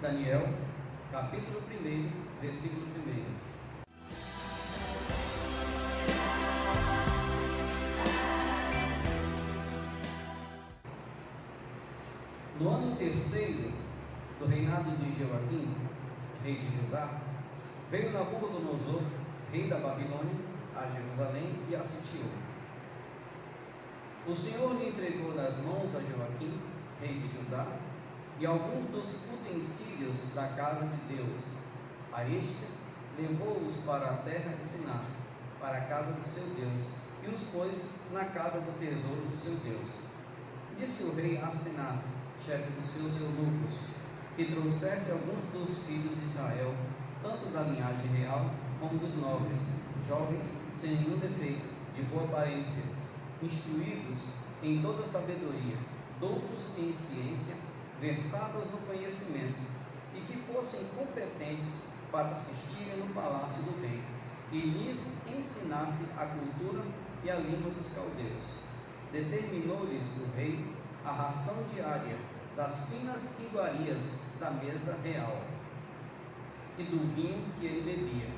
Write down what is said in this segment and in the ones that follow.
Daniel, capítulo 1, versículo 1. No ano terceiro do reinado de Joaquim, rei de Judá, veio Nabucodonosor, rei da Babilônia, a Jerusalém e a sitiou. O Senhor lhe entregou nas mãos a Joaquim, rei de Judá, e alguns dos utensílios da casa de Deus. A estes levou-os para a terra de Sinar, para a casa do seu Deus, e os pôs na casa do tesouro do seu Deus. Disse o rei Aspenaz, chefe dos seus eunucos, que trouxesse alguns dos filhos de Israel, tanto da linhagem real como dos nobres, jovens, sem nenhum defeito, de boa aparência, instruídos em toda sabedoria, doutos em ciência, versados no conhecimento, e que fossem competentes para assistirem no palácio do rei, e lhes ensinasse a cultura e a língua dos caldeus. Determinou-lhes o rei a ração diária das finas iguarias da mesa real e do vinho que ele bebia,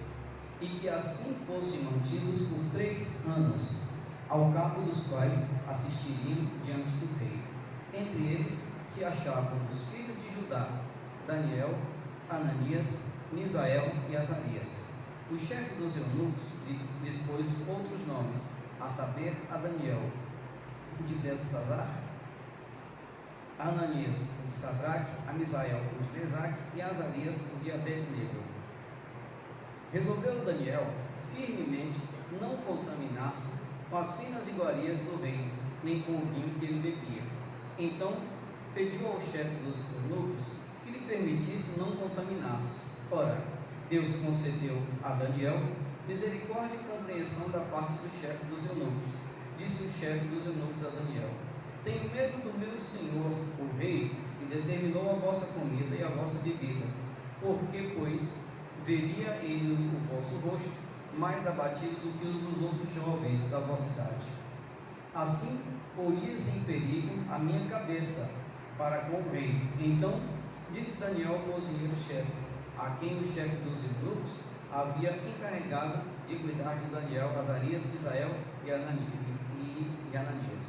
e que assim fossem mantidos por 3 anos, ao cabo dos quais assistiriam diante do rei. Entre eles se achavam os filhos de Judá, Daniel, Ananias, Misael e Azarias. O chefe dos eunucos lhes pôs outros nomes, a saber, a Daniel, o de Beltesazar, a Ananias, o de Sadraque, a Misael, o de Mesaque, e a Azarias, o de Abed-nego. Resolveu Daniel firmemente não contaminar-se com as finas iguarias do rei, nem com o vinho que ele bebia. Então pediu ao chefe dos eunucos que lhe permitisse não contaminar-se. Ora, Deus concedeu a Daniel misericórdia e compreensão da parte do chefe dos eunucos. Disse o chefe dos eunucos a Daniel: tenho medo do meu senhor, o rei, que determinou a vossa comida e a vossa bebida, porque, pois, veria ele o vosso rosto mais abatido do que os dos outros jovens da vossa idade. Assim, porias em perigo a minha cabeça para com o rei. Então, disse Daniel ao cozinheiro-chefe, a quem o chefe dos eunucos havia encarregado de cuidar de Daniel, Azarias, Misael e Ananias: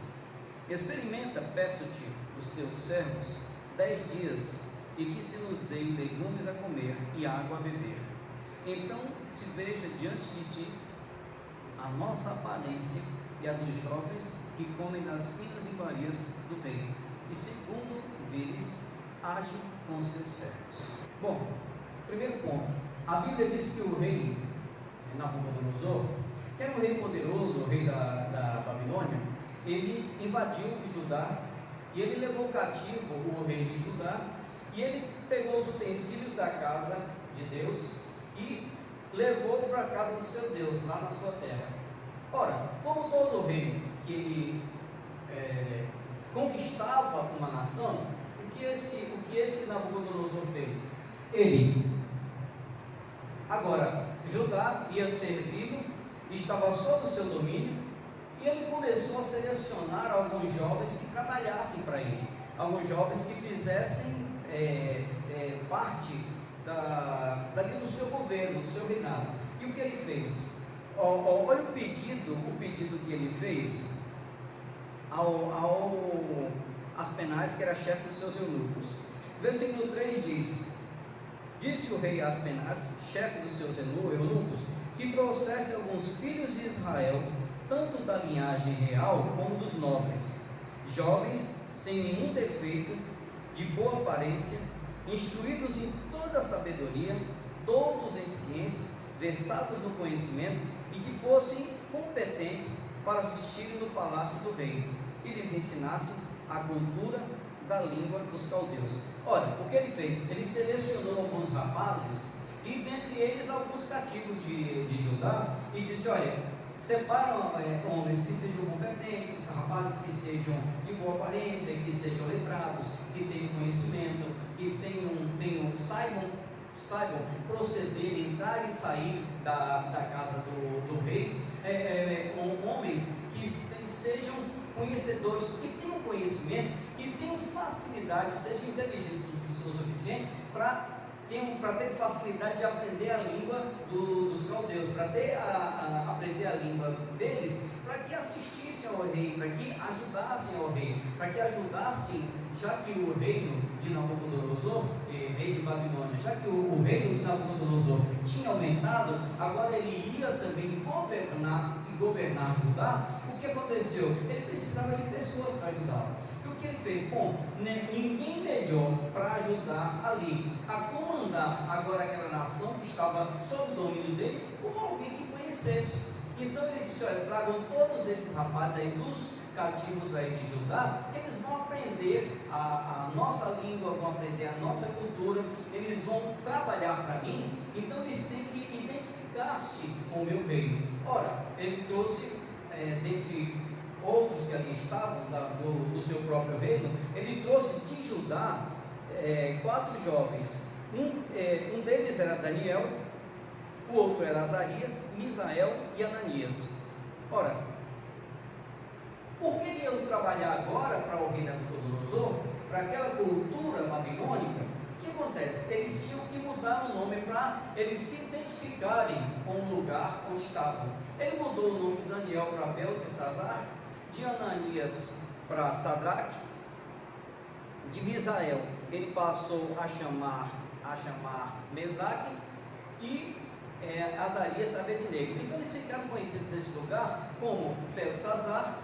experimenta, peço-te, os teus servos 10 dias, e que se nos deem legumes a comer e água a beber. Então se veja diante de ti a nossa aparência e a dos jovens que comem das finas iguarias do rei, e segundo vires, age com os teus servos. Bom, primeiro ponto, a Bíblia diz que o rei Nabucodonosor, que era um rei poderoso, o rei da Babilônia, ele invadiu Judá, e ele levou cativo o rei de Judá, e ele pegou os utensílios da casa de Deus e levou para a casa do seu Deus, lá na sua terra. Ora, como todo rei que ele conquistava uma nação, o que esse Nabucodonosor fez? Agora, Judá ia servido, estava sob o seu domínio, e ele começou a selecionar alguns jovens que trabalhassem para ele, alguns jovens que fizessem parte dali do seu governo, do seu reinado. E o que ele fez? Olha o pedido que ele fez ao Aspenaz, que era chefe dos seus eunucos. Versículo 3 diz: disse o rei Aspenaz, chefe dos seus eunucos, que trouxesse alguns filhos de Israel, tanto da linhagem real como dos nobres, jovens, sem nenhum defeito, de boa aparência, instruídos em toda a sabedoria, doutos em ciências, versados no conhecimento, e que fossem competentes para assistirem no palácio do rei, e lhes ensinassem a cultura da língua dos caldeus. Olha, o que ele fez? Ele selecionou alguns rapazes, e dentre eles alguns cativos de Judá, e disse: olha, separam homens que sejam competentes, rapazes que sejam de boa aparência, que sejam letrados, que tenham conhecimento, que saibam proceder, entrar e sair da casa do rei, homens que sejam conhecedores, que tenham conhecimentos e tenham facilidade, sejam inteligentes o suficiente para para ter facilidade de aprender a língua dos caldeus, para aprender a língua deles, para que assistissem ao rei, para que ajudassem ao rei, para que ajudassem, já que o reino de Nabucodonosor, rei de Babilônia, já que o reino de Nabucodonosor tinha aumentado, agora ele ia também governar Judá. O que aconteceu? Ele precisava de pessoas para ajudá-lo. E o que ele fez? Bom, ninguém melhor para ajudar ali a comandar agora aquela nação que estava sob o domínio dele, como alguém que conhecesse. Então ele disse: olha, tragam todos esses rapazes aí dos cativos aí de Judá, eles vão aprender a nossa língua, vão aprender a nossa cultura, eles vão trabalhar para mim, então eles têm que identificar-se com o meu reino. Ora, ele trouxe, dentre outros que ali estavam, do seu próprio reino, ele trouxe de Judá 4 jovens. Um deles era Daniel, o outro era Azarias, Misael e Ananias. Ora, por que iam trabalhar agora para o rei Nabucodonosor, para aquela cultura babilônica? O que acontece? Eles tinham que mudar o nome para eles se identificarem com o lugar onde estavam. Ele mudou o nome de Daniel para Beltesazar, de Ananias para Sadraque, de Misael ele passou a chamar Mesaque, e Azarias Abednego. Então eles ficaram conhecidos nesse lugar como Beltesazar,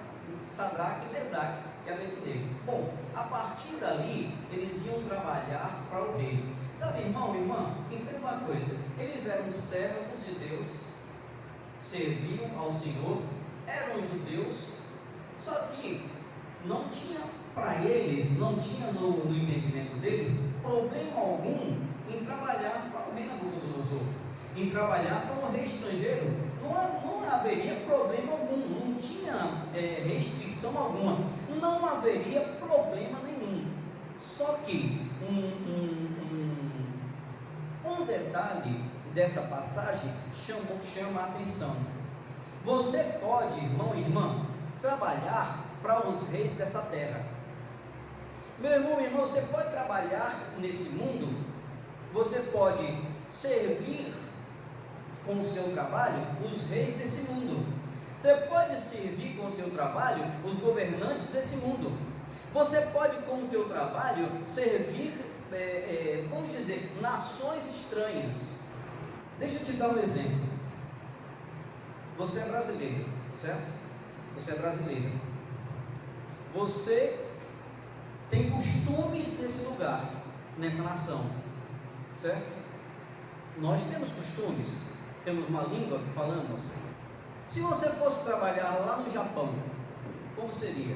Sadraque, Mesaque e Abednego. Bom, a partir dali eles iam trabalhar para o rei. Sabe, irmão, irmã, entenda uma coisa: eles eram servos de Deus, serviam ao Senhor, eram judeus, só que não tinha para eles, não tinha no entendimento deles problema algum em trabalhar para o rei Nabucodonosor, em trabalhar para um rei estrangeiro. Não haveria problema algum, não tinha restrição alguma, não haveria problema nenhum. Só que um detalhe dessa passagem chama a atenção. Você pode, irmão e irmã, trabalhar para os reis dessa terra. Meu irmão e irmã, você pode trabalhar nesse mundo, você pode servir com o seu trabalho os reis desse mundo. Você pode servir com o teu trabalho os governantes desse mundo. Você pode com o teu trabalho servir, vamos dizer, nações estranhas. Deixa eu te dar um exemplo. Você é brasileiro, certo? Você é brasileiro. Você tem costumes nesse lugar, nessa nação, certo? Nós temos costumes, temos uma língua que falamos. Se você fosse trabalhar lá no Japão, como seria?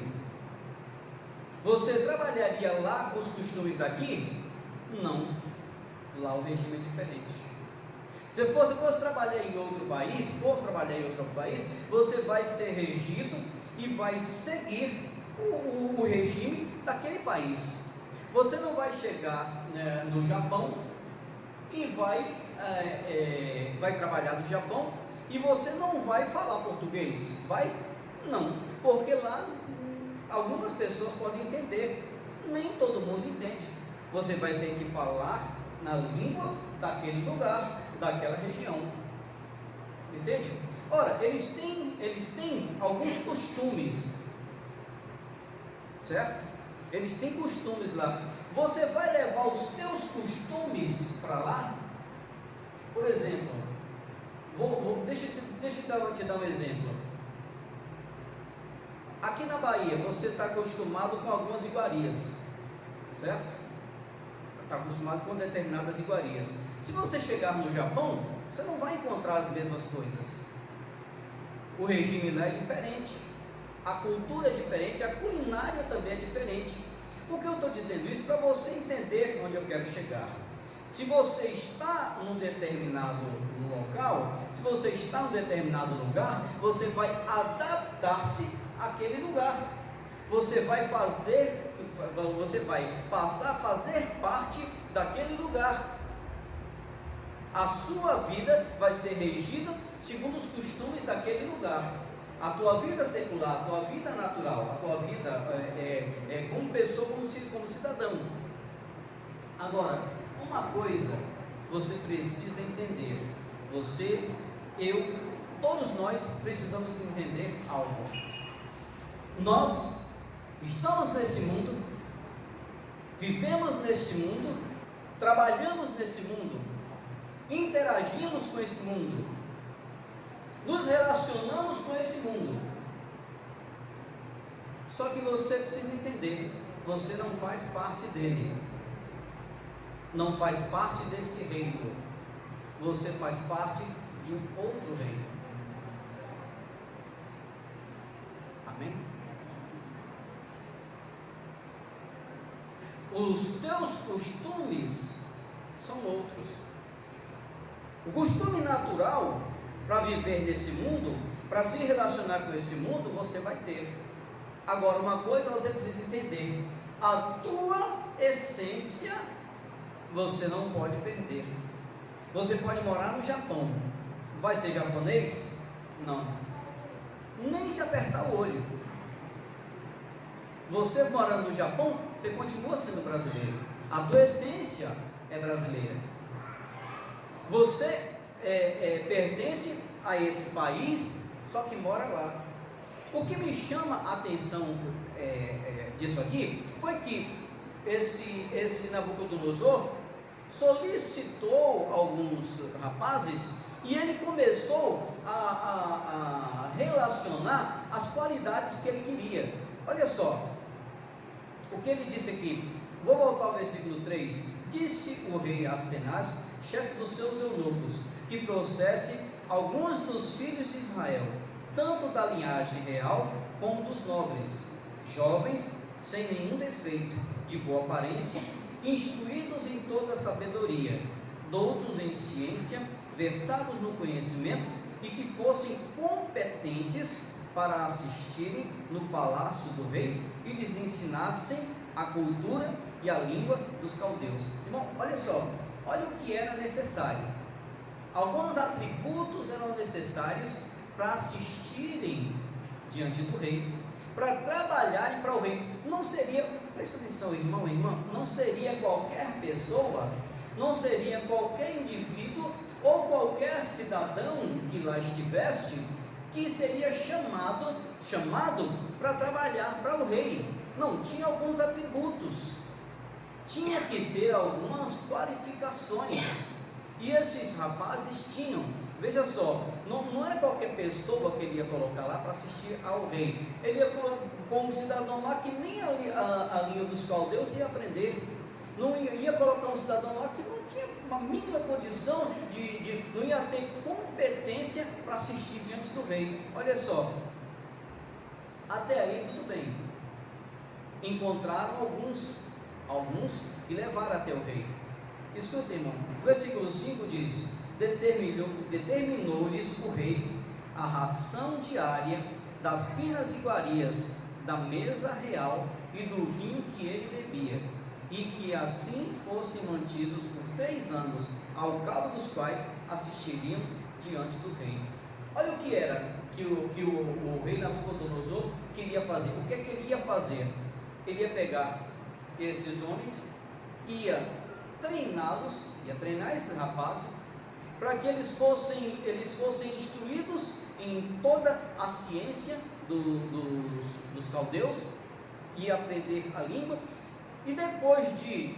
Você trabalharia lá com os costumes daqui? Não. Lá o regime é diferente. Se você fosse trabalhar em outro país, ou trabalhar em outro país, você vai ser regido e vai seguir o regime daquele país. Você não vai chegar no Japão e vai trabalhar no Japão e você não vai falar português, vai? Não, porque lá algumas pessoas podem entender, nem todo mundo entende. Você vai ter que falar na língua daquele lugar, daquela região, entende? Ora, eles têm alguns costumes, certo? Eles têm costumes lá. Você vai levar os teus costumes para lá? Por exemplo, deixa eu te dar um exemplo. Aqui na Bahia, você está acostumado com algumas iguarias, certo? Está acostumado com determinadas iguarias. Se você chegar no Japão, você não vai encontrar as mesmas coisas. O regime lá é diferente, a cultura é diferente, a culinária também é diferente. Por que eu estou dizendo isso? Para você entender onde eu quero chegar. Se você está num determinado local, se você está num determinado lugar, você vai adaptar-se àquele lugar. Você vai passar a fazer parte daquele lugar. A sua vida vai ser regida segundo os costumes daquele lugar. A tua vida secular, a tua vida natural, a tua vida como pessoa, como cidadão. Agora, uma coisa você precisa entender. Você, eu, todos nós precisamos entender algo. Nós estamos nesse mundo, vivemos neste mundo, trabalhamos nesse mundo, interagimos com esse mundo, nos relacionamos com esse mundo. Só que você precisa entender, você não faz parte dele, não faz parte desse reino, você faz parte de um outro reino. Amém? Os teus costumes são outros. O costume natural para viver nesse mundo, para se relacionar com esse mundo, você vai ter. Agora, uma coisa você precisa entender: a tua essência você não pode perder. Você pode morar no Japão, vai ser japonês? Não, nem se apertar o olho. Você morando no Japão, você continua sendo brasileiro. A tua essência é brasileira. Você pertence a esse país, só que mora lá. O que me chama a atenção disso aqui foi que esse Nabucodonosor solicitou alguns rapazes e ele começou a relacionar as qualidades que ele queria. Olha só o que ele disse aqui. Vou voltar ao versículo 3. Disse o rei Aspenaz, chefe dos seus eunucos, que trouxesse alguns dos filhos de Israel, tanto da linhagem real como dos nobres, jovens, sem nenhum defeito, de boa aparência, instruídos em toda a sabedoria, doutos em ciência, versados no conhecimento, e que fossem competentes para assistirem no palácio do rei e lhes ensinassem a cultura e a língua dos caldeus. Irmão, olha só, olha o que era necessário. Alguns atributos eram necessários para assistirem diante do rei, para trabalharem para o rei. Não seria, presta atenção, irmão e irmã, não seria qualquer pessoa, não seria qualquer indivíduo ou qualquer cidadão que lá estivesse que seria chamado para trabalhar para o rei. Não, tinha alguns atributos, tinha que ter algumas qualificações, e esses rapazes tinham. Veja só, não era qualquer pessoa que ele ia colocar lá para assistir ao rei. Ele ia com um cidadão lá que nem a língua dos caldeus ia aprender. Não ia colocar um cidadão lá que não tinha uma mínima condição não ia ter competência para assistir diante do rei. Olha só, até aí tudo bem. Encontraram alguns e levaram até o rei. Escuta, irmão, o versículo 5 diz: determinou-lhes o rei a ração diária das finas iguarias da mesa real e do vinho que ele bebia, e que assim fossem mantidos por 3 anos, ao cabo dos quais assistiriam diante do rei. Olha o que era que o rei Nabucodonosor queria fazer. O que é que ele ia fazer? Ele ia pegar esses homens, ia treiná-los, ia treinar esses rapazes, para que eles fossem instruídos em toda a ciência dos caldeus, e aprender a língua, e depois de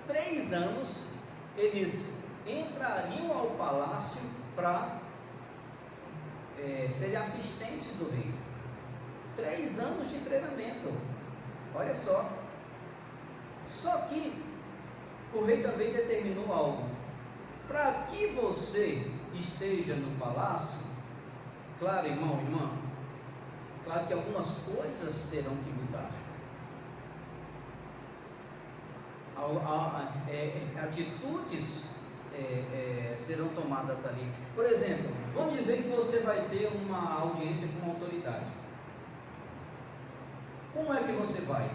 3 anos, eles entrariam ao palácio para serem assistentes do rei. 3 anos de treinamento, olha só. Só que o rei também determinou algo: para que você esteja no palácio, claro, irmão, irmã, claro que algumas coisas terão que mudar. Atitudes serão tomadas ali. Por exemplo, vamos dizer que você vai ter uma audiência com uma autoridade. Como é que você vai?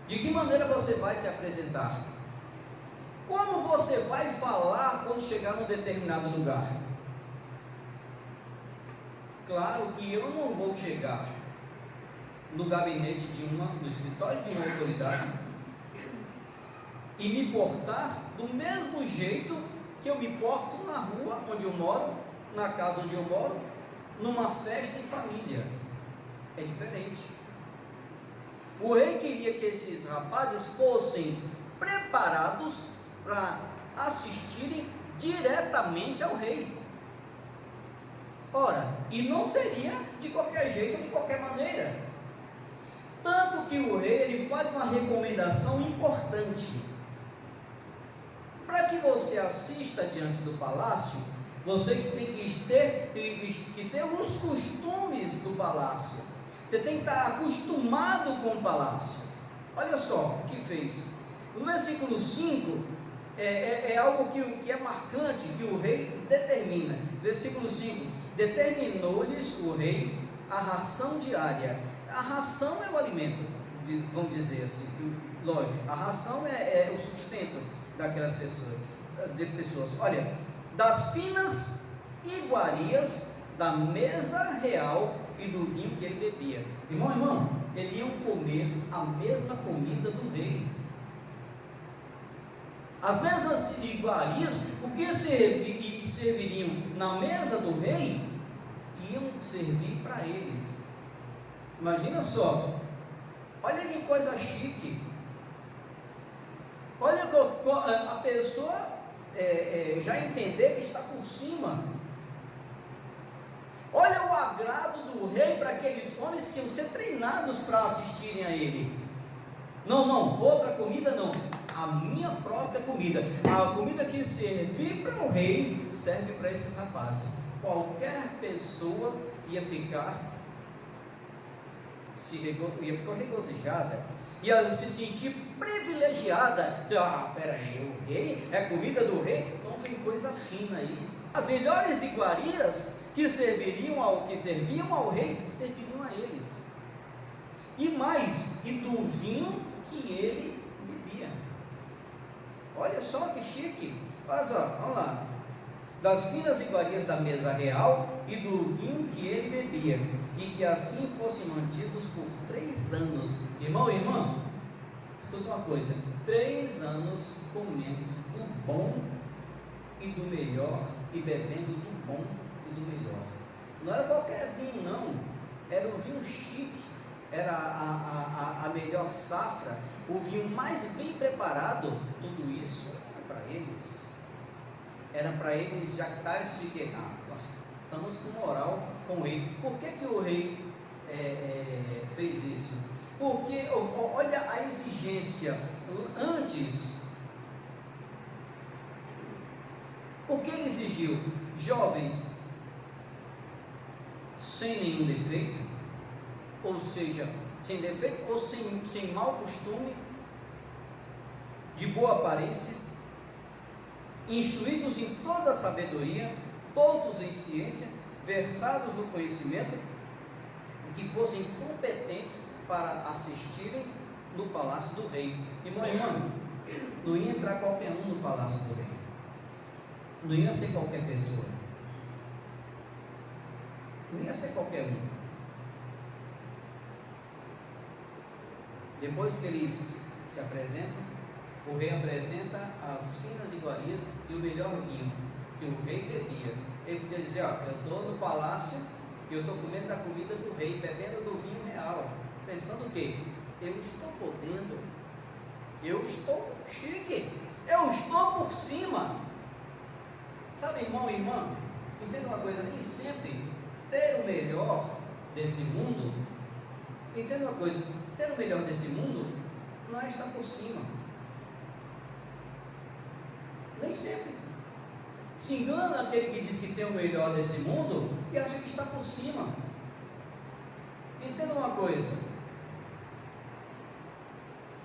De que maneira você vai se apresentar? Como você vai falar quando chegar num determinado lugar? Claro que eu não vou chegar no gabinete no escritório de uma autoridade e me portar do mesmo jeito que eu me porto na rua onde eu moro, na casa onde eu moro, numa festa em família. É diferente. O rei queria que esses rapazes fossem preparados para assistirem diretamente ao rei. Ora, e não seria de qualquer jeito, de qualquer maneira. Tanto que o rei, ele faz uma recomendação importante. Para que você assista diante do palácio, você tem que ter os costumes do palácio. Você tem que estar acostumado com o palácio. Olha só o que fez. No versículo 5, é algo que é marcante, que o rei determina. Versículo 5: determinou-lhes o rei a ração diária. A ração é o alimento, vamos dizer assim, lógico, a ração é o sustento daquelas pessoas. Olha, das finas iguarias da mesa real e do vinho que ele bebia. Irmão, eles iam comer a mesma comida do rei. As mesmas iguarias, o que serviriam na mesa do rei, iam servir para eles. Imagina só, olha que coisa chique. Olha a pessoa já entender que está por cima. Olha o agrado do rei para aqueles homens que iam ser treinados para assistirem a ele. Não, outra comida não. A minha própria comida. A comida que servir para o rei, serve para esses rapazes. Qualquer pessoa ia ficar regozijada, ia se sentir privilegiada. Peraí, o rei, é comida do rei? Então vem coisa fina aí. As melhores iguarias que serviam ao rei, serviriam a eles. E mais, e do vinho que ele bebia. Olha só que chique. Olha só, vamos lá. Das finas iguarias da mesa real e do vinho que ele bebia, e que assim fossem mantidos por 3 anos. Irmão e irmã, escuta uma coisa: 3 anos comendo do bom e do melhor, e bebendo do bom e do melhor. Não era qualquer vinho, não. Era o vinho chique, era a melhor safra, o vinho mais bem preparado. Tudo isso era para eles. Era para eles jactarem-se de que nós estamos com moral com ele. Por que o rei fez isso? Porque olha a exigência. Antes, o que ele exigiu? Jovens sem nenhum defeito, ou seja, sem defeito ou sem mau costume, de boa aparência, instruídos em toda a sabedoria, doutos em ciência, versados no conhecimento, que fossem competentes para assistirem no palácio do rei. Irmão, não ia entrar qualquer um no palácio do rei, não ia ser qualquer pessoa, não ia ser qualquer um. Depois que eles se apresentam, o rei apresenta as finas iguarias e o melhor vinho que o rei bebia. Ele podia dizer: eu estou no palácio e eu estou comendo da comida do rei, bebendo do vinho real, pensando o quê? Eu estou podendo, eu estou chique, eu estou por cima. Sabe, irmão e irmã, entenda uma coisa: nem sempre ter o melhor desse mundo, entenda uma coisa, ter o melhor desse mundo não é estar por cima. Nem sempre. Se engana aquele que diz que tem o melhor desse mundo e acha que está por cima. Entenda uma coisa.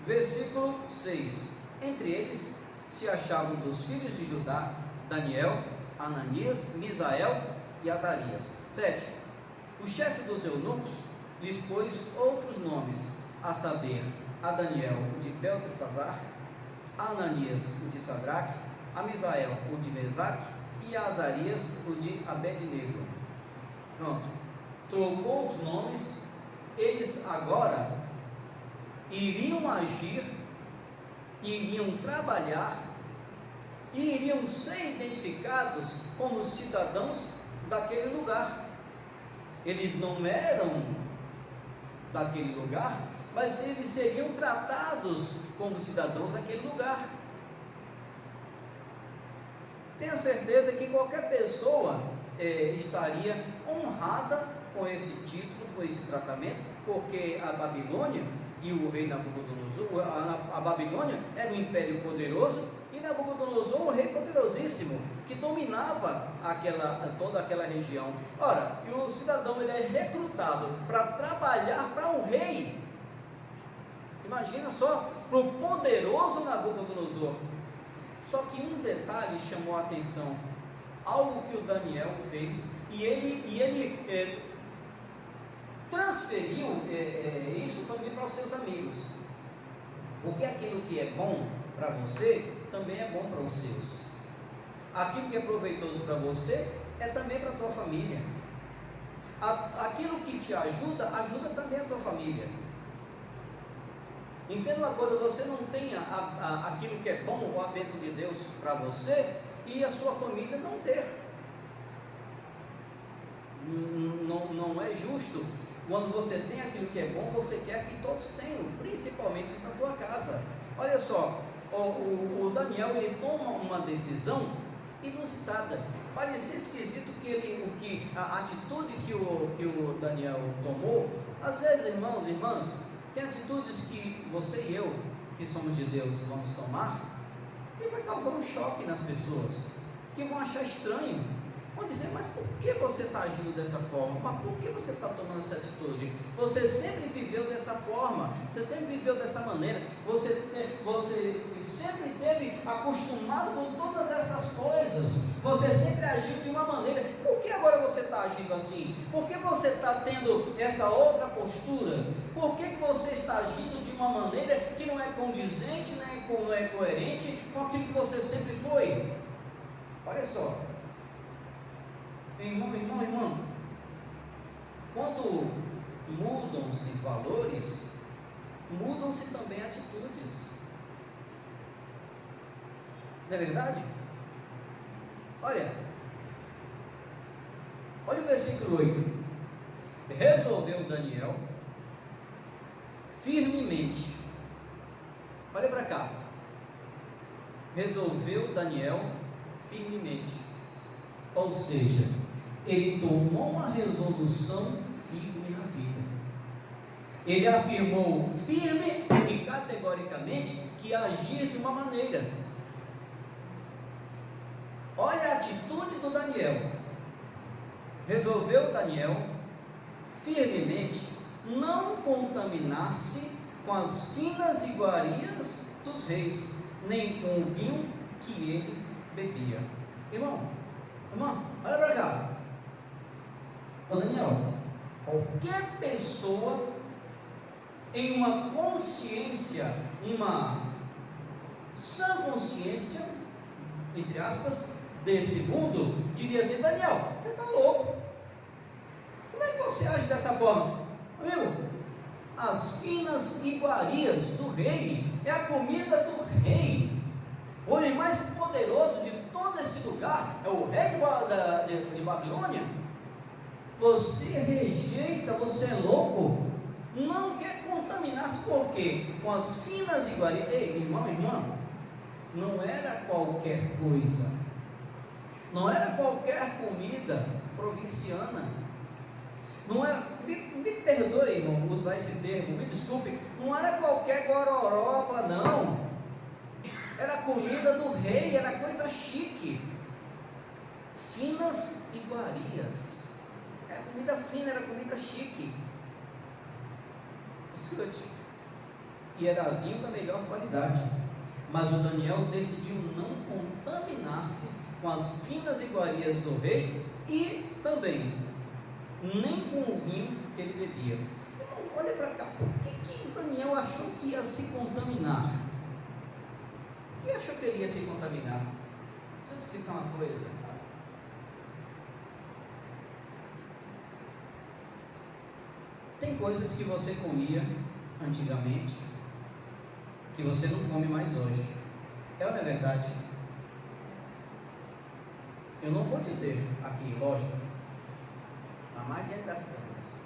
Versículo 6: entre eles se achavam dos filhos de Judá, Daniel, Ananias, Misael e Azarias. 7. O chefe dos eunucos lhes pôs outros nomes, a saber, a Daniel o de Beltesazar, a Ananias o de Sadraque, a Misael o de Mesaque e a Azarias o de Abednego. Pronto, trocou os nomes. Eles agora iriam agir iriam trabalhar e iriam ser identificados como cidadãos daquele lugar. Eles não eram daquele lugar, mas eles seriam tratados como cidadãos daquele lugar. Tenho certeza que qualquer pessoa estaria honrada com esse título, com esse tratamento, porque a Babilônia e o rei Nabucodonosor, a Babilônia era um império poderoso, e Nabucodonosor um rei poderosíssimo, que dominava toda aquela região. Ora, e o cidadão ele é recrutado para trabalhar para um rei. Imagina só, para o poderoso Nabucodonosor. Só que um detalhe chamou a atenção, algo que o Daniel fez, e ele transferiu isso também para os seus amigos, porque aquilo que é bom para você, também é bom para os seus. Aquilo que é proveitoso para você, é também para a tua família. Aquilo que te ajuda, ajuda também a tua família. Entenda uma coisa, você não tenha aquilo que é bom, ou a bênção de Deus para você, e a sua família não ter. Não é justo. Quando você tem aquilo que é bom, você quer que todos tenham, principalmente na tua casa. Olha só, o Daniel, ele toma uma decisão inusitada. Parecia esquisito a atitude que o Daniel tomou. Às vezes, irmãos e irmãs, tem atitudes que você e eu, que somos de Deus, vamos tomar, que vai causar um choque nas pessoas, que vão achar estranho. Vão dizer, mas por que você está agindo dessa forma? Mas por que você está tomando essa atitude? Você sempre viveu dessa forma, você sempre viveu dessa maneira, você sempre esteve acostumado com todas essas coisas, você sempre agiu de uma maneira. Por que agora você está agindo assim? Por que você está tendo essa outra postura? Por que você está agindo de uma maneira que não é condizente, não é coerente com aquilo que você sempre foi? Olha só. Irmão, quando mudam-se valores, mudam-se também atitudes. Não é verdade? Olha o versículo 8. Resolveu Daniel firmemente. Olha para cá. Resolveu Daniel firmemente. Ou seja, ele tomou uma resolução firme na vida. Ele afirmou firme e categoricamente que ia agir de uma maneira. Olha a atitude do Daniel. Resolveu Daniel firmemente não contaminar-se com as finas iguarias dos reis, nem com o vinho que ele bebia. Irmão, olha para cá. Ô Daniel, qualquer pessoa em uma consciência, uma sã consciência, entre aspas, desse mundo, diria assim: Daniel, você está louco. Como é que você age dessa forma? Amigo, as finas iguarias do rei é a comida do rei. O homem mais poderoso de todo esse lugar é o rei de Babilônia. Você rejeita, você é louco, não quer contaminar-se. Por quê? Com as finas iguarias. Ei, irmã, não era qualquer coisa, não era qualquer comida provinciana, não era, me perdoe, irmão, usar esse termo, me desculpe, não era qualquer gororoba, não. Era comida do rei, era coisa chique, finas iguarias. Era comida fina, era comida chique. Escute. E era vinho da melhor qualidade. Mas o Daniel decidiu não contaminar-se com as finas iguarias do rei e também nem com o vinho que ele bebia. Então, olha para cá. Por que Daniel achou que ia se contaminar? Por que achou que ele ia se contaminar? Deixa eu explicar uma coisa. Tem coisas que você comia antigamente que você não come mais hoje. É ou não é verdade? Eu não vou dizer aqui, lógico, a mais diante das câmeras,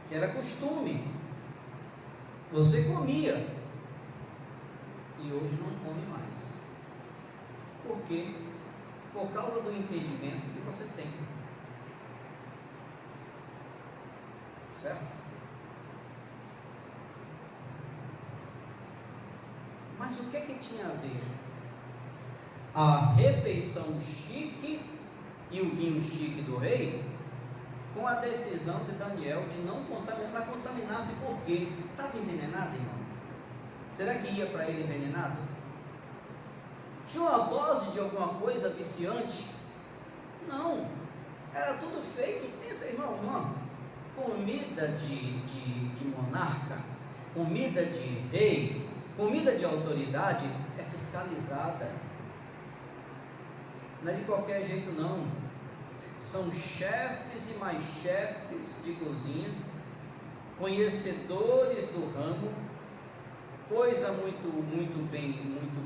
que era costume, você comia e hoje não come mais. Por quê? Por causa do entendimento que você tem. Certo? Mas o que é que tinha a ver a refeição chique e o vinho chique do rei com a decisão de Daniel de não contaminar? Mas contaminasse por quê? Estava envenenado, irmão? Será que ia para ele envenenado? Tinha uma dose de alguma coisa viciante? Não, era tudo feito. Pensa, irmão, comida de monarca, comida de rei, comida de autoridade é fiscalizada. Não é de qualquer jeito não. São chefes e mais chefes de cozinha, conhecedores do ramo, coisa muito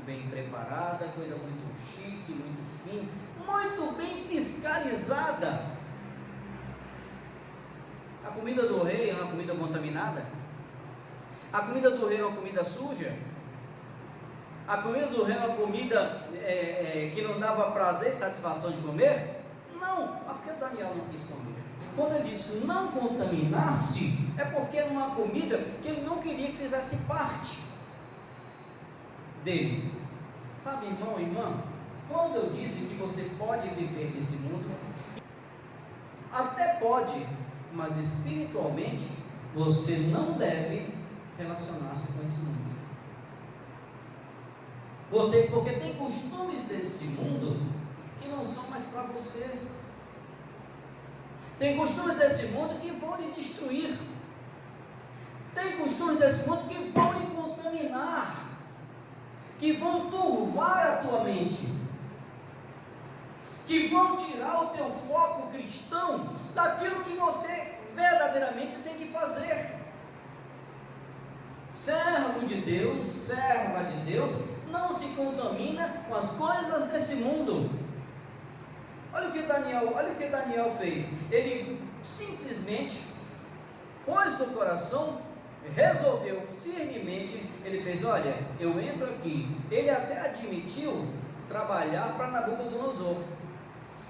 bem preparada, coisa muito chique, muito fina, muito bem fiscalizada. A comida do rei é uma comida contaminada? A comida do rei é uma comida suja? A comida do rei é uma comida que não dava prazer e satisfação de comer? Não, mas porque Daniel não quis comer. Quando ele disse não contaminasse, é porque era uma comida que ele não queria que fizesse parte dele. Sabe, irmão, irmã, quando eu disse que você pode viver nesse mundo, até pode, mas espiritualmente você não deve relacionar-se com esse mundo. Porque tem costumes desse mundo que não são mais para você. Tem costumes desse mundo que vão lhe destruir. Tem costumes desse mundo que vão lhe contaminar, que vão turvar a tua mente, que vão tirar o teu foco cristão daquilo que você verdadeiramente tem que fazer. Servo de Deus, serva de Deus, não se contamina com as coisas desse mundo. Olha o que Daniel fez. Ele simplesmente pôs no coração, resolveu firmemente. Ele fez: olha, eu entro aqui. Ele até admitiu trabalhar para Nabucodonosor.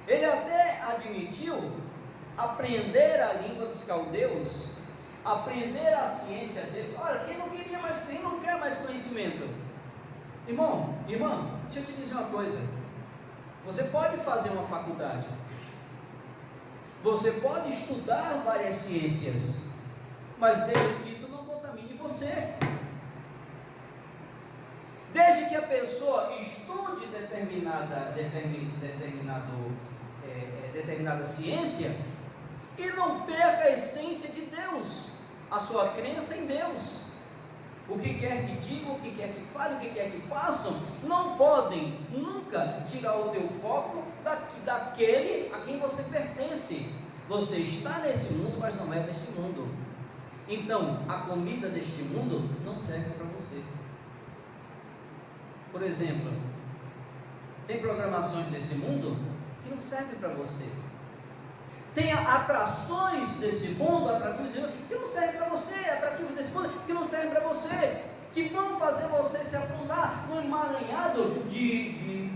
Ele até admitiu aprender a língua dos caldeus, aprender a ciência deles. Olha, quem não quer mais conhecimento? Irmão, irmã, deixa eu te dizer uma coisa. Você pode fazer uma faculdade, você pode estudar várias ciências, mas desde que isso não contamine você. Desde que a pessoa estude determinada ciência e não perca a essência de Deus, a sua crença em Deus. O que quer que digam, o que quer que falem, o que quer que façam, não podem nunca tirar o teu foco daquele a quem você pertence. Você está nesse mundo, mas não é deste mundo. Então, a comida deste mundo não serve para você. Por exemplo, tem programações desse mundo que não servem para você. Tem atrações desse mundo, atrativos desse mundo, que não servem para você, atrativos desse mundo que não servem para você, que vão fazer você se afundar no emaranhado de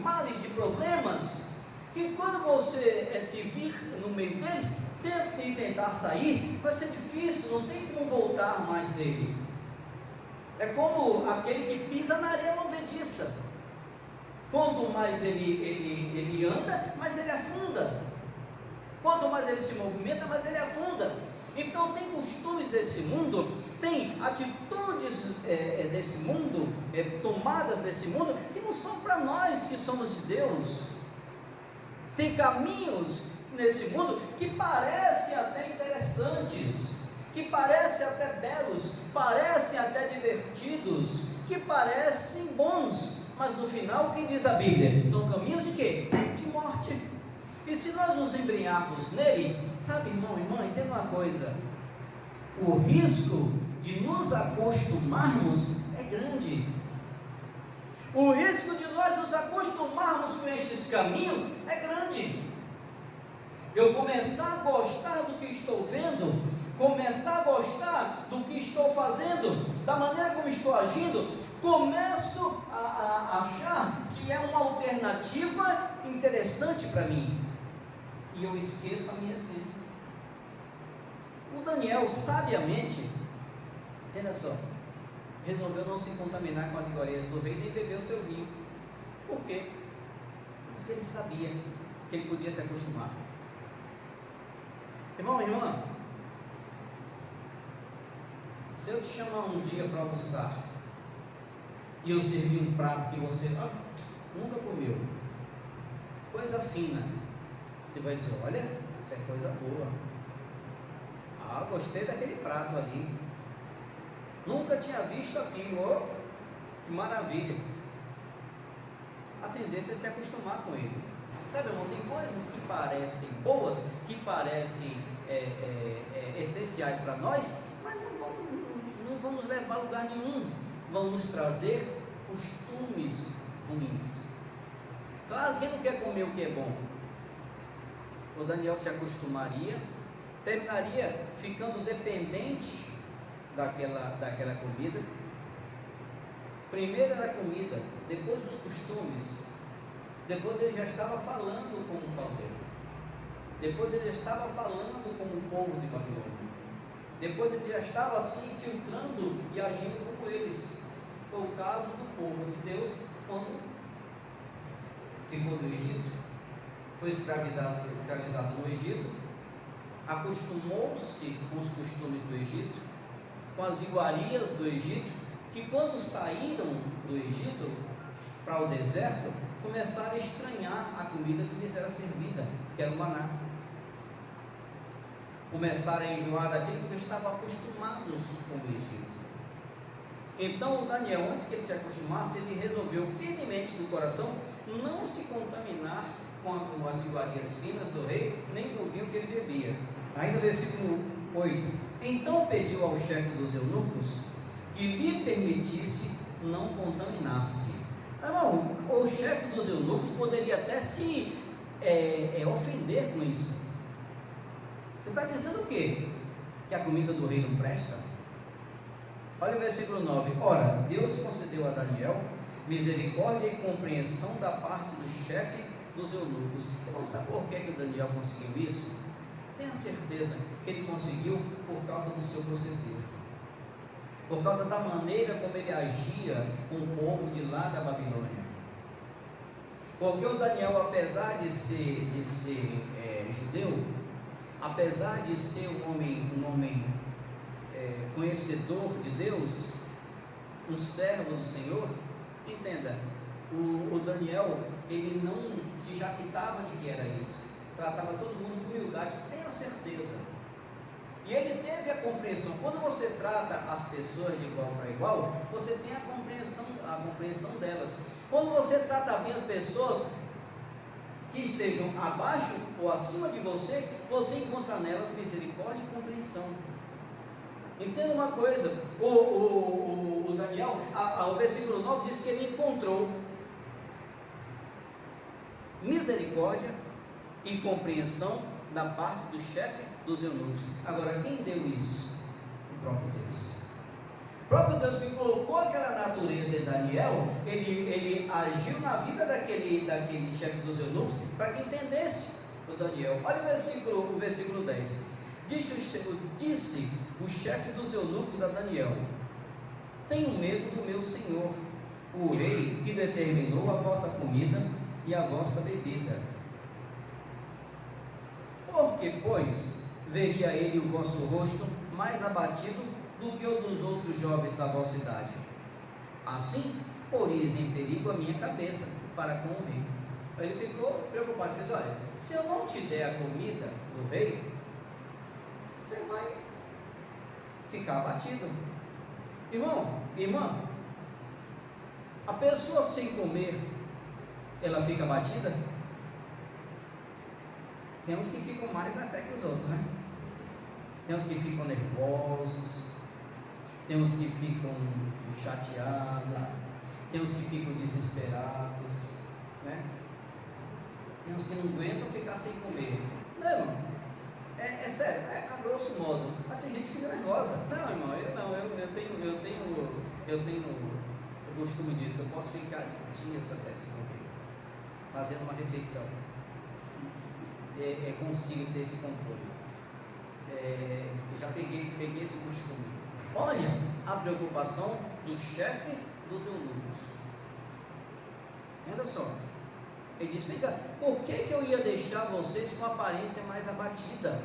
males, de problemas, que quando você se vir no meio deles, tentar sair, vai ser difícil, não tem como voltar mais dele. É como aquele que pisa na areia movediça. Quanto mais ele anda, mais ele afunda. Quanto mais ele se movimenta, mais ele afunda. Então tem costumes desse mundo, tem atitudes desse mundo, tomadas desse mundo, que não são para nós que somos de Deus. Tem caminhos nesse mundo que parecem até interessantes, que parecem até belos, parecem até divertidos, que parecem bons, mas no final, o que diz a Bíblia? São caminhos de quê? De morte. E se nós nos embrenharmos nele, sabe, irmão, irmã, entenda uma coisa: o risco de nos acostumarmos é grande. O risco de nós nos acostumarmos com estes caminhos é grande. Eu começar a gostar do que estou vendo, começar a gostar do que estou fazendo, da maneira como estou agindo, começo a achar que é uma alternativa interessante para mim, e eu esqueço a minha essência. O Daniel, sabiamente, entenda só, resolveu não se contaminar com as iguarias do rei, nem beber o seu vinho. Por quê? Porque ele sabia que ele podia se acostumar. Irmão, irmã, se eu te chamar um dia para almoçar e eu servir um prato que você nunca comeu, coisa fina, você vai dizer: olha, isso é coisa boa, gostei daquele prato ali, nunca tinha visto aquilo, que maravilha. A tendência é se acostumar com ele. Sabe, irmão, tem coisas que parecem boas, que parecem essenciais para nós, mas não vão nos levar a lugar nenhum, vão nos trazer costumes ruins. Claro, quem não quer comer o que é bom? O Daniel se acostumaria, terminaria ficando dependente daquela comida. Primeiro era a comida, depois os costumes, depois ele já estava falando como um caldeiro, depois ele já estava falando como um povo de Babilônia, depois ele já estava se infiltrando e agindo como eles. Foi o caso do povo de Deus quando ficou no Egito, foi escravizado no Egito, acostumou-se com os costumes do Egito, com as iguarias do Egito, que quando saíram do Egito para o deserto, começaram a estranhar a comida que lhes era servida, que era o maná. Começaram a enjoar daquilo porque estavam acostumados com o Egito. Então o Daniel, antes que ele se acostumasse, ele resolveu firmemente no coração não se contaminar com as iguarias finas do rei, nem com o vinho que ele bebia. Aí no versículo 8: então pediu ao chefe dos eunucos que lhe permitisse não contaminar-se. Não, o chefe dos eunucos poderia até se ofender com isso. Você está dizendo o quê? Que a comida do rei não presta? Olha o versículo 9: ora, Deus concedeu a Daniel misericórdia e compreensão da parte do chefe dos eunucos. Vamos saber por que o Daniel conseguiu isso? Tenha certeza que ele conseguiu por causa do seu proceder, por causa da maneira como ele agia com o povo de lá da Babilônia. Porque o Daniel, apesar de ser judeu, apesar de ser um homem conhecedor de Deus, um servo do Senhor, entenda, o Daniel, ele não se jactava de que era isso, tratava todo mundo com humildade, tenha certeza. E ele teve a compreensão. Quando você trata as pessoas de igual para igual, você tem a compreensão delas. Quando você trata bem as pessoas que estejam abaixo ou acima de você, você encontra nelas misericórdia e compreensão. Entenda uma coisa, o Daniel, o versículo 9 diz que ele encontrou misericórdia e compreensão da parte do chefe dos eunucos. Agora, quem deu isso? O próprio Deus. O próprio Deus que colocou aquela natureza em Daniel, ele agiu na vida daquele chefe dos eunucos, para que entendesse o Daniel. Olha o versículo 10. Disse o chefe dos eunucos a Daniel: tenho medo do meu senhor, o rei, que determinou a vossa comida e a vossa bebida. Porque, pois, veria ele o vosso rosto mais abatido do que o dos outros jovens da vossa idade. Assim, poreis em perigo a minha cabeça para com o rei. Ele ficou preocupado, disse: olha, se eu não te der a comida do rei, você vai ficar abatido. Irmão, irmã, a pessoa sem comer, ela fica abatida? Tem uns que ficam mais até que os outros, né? Tem uns que ficam nervosos, tem uns que ficam chateados, tem uns que ficam desesperados, né? Tem uns que não aguentam ficar sem comer. Não, irmão, é sério, a grosso modo. Mas tem gente que fica nervosa. Não, irmão, eu costumo disso, eu posso ficar dias até sem comer, fazendo uma refeição. Consigo ter esse controle. Eu já peguei esse costume. Olha a preocupação do chefe dos eunucos. Olha só. Ele diz: por que eu ia deixar vocês com a aparência mais abatida?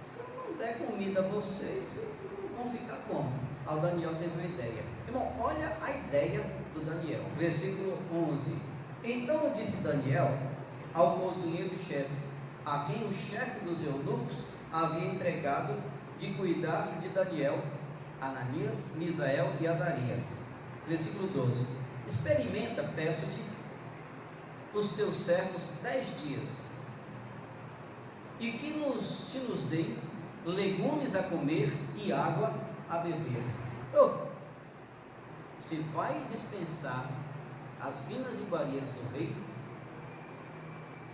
Se eu não der comida a vocês, vão ficar como? Aí o Daniel teve uma ideia. Irmão, olha a ideia do Daniel. Versículo 11. Então disse Daniel ao cozinheiro-chefe, a quem o chefe dos eunucos havia entregado de cuidar de Daniel, Ananias, Misael e Azarias. Versículo 12. Experimenta, peço-te, os teus servos 10 dias, e que se nos deem legumes a comer e água a beber. Você vai dispensar as finas iguarias do rei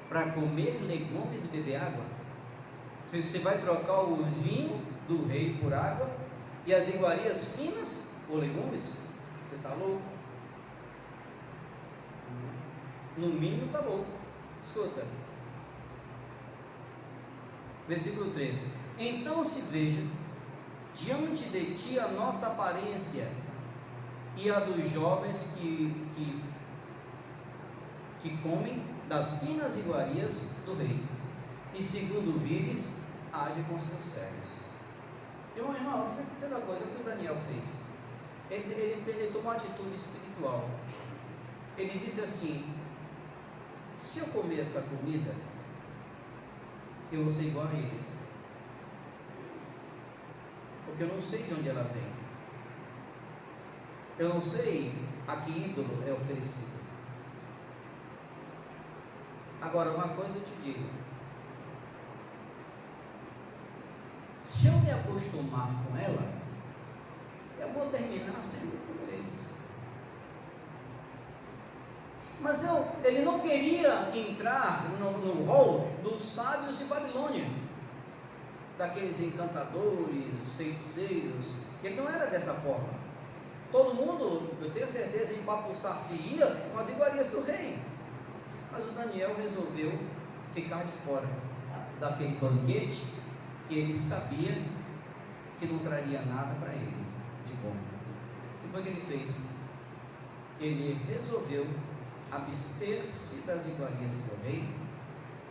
para comer legumes e beber água? Você vai trocar o vinho do rei por água e as iguarias finas por legumes? Você está louco? No mínimo está louco. Escuta. Versículo 13. Então se veja diante de ti a nossa aparência e a dos jovens que comem das finas iguarias do rei, e segundo vires, age com seus servos. Irmão, você tem uma coisa que o Daniel fez. Ele tomou uma atitude espiritual. Ele disse assim: se eu comer essa comida, eu vou ser igual a eles, porque eu não sei de onde ela vem, eu não sei a que ídolo é oferecido. Agora, uma coisa eu te digo: se eu me acostumar com ela, eu vou terminar sendo como eles. Mas ele não queria entrar no rol dos sábios de Babilônia, daqueles encantadores, feiticeiros. Ele não era dessa forma. Todo mundo, eu tenho certeza, empapuçar-se-ia com as iguarias do rei. Mas o Daniel resolveu ficar de fora daquele banquete que ele sabia que não traria nada para ele de bom. O que foi que ele fez? Ele resolveu abster-se das iguarias do rei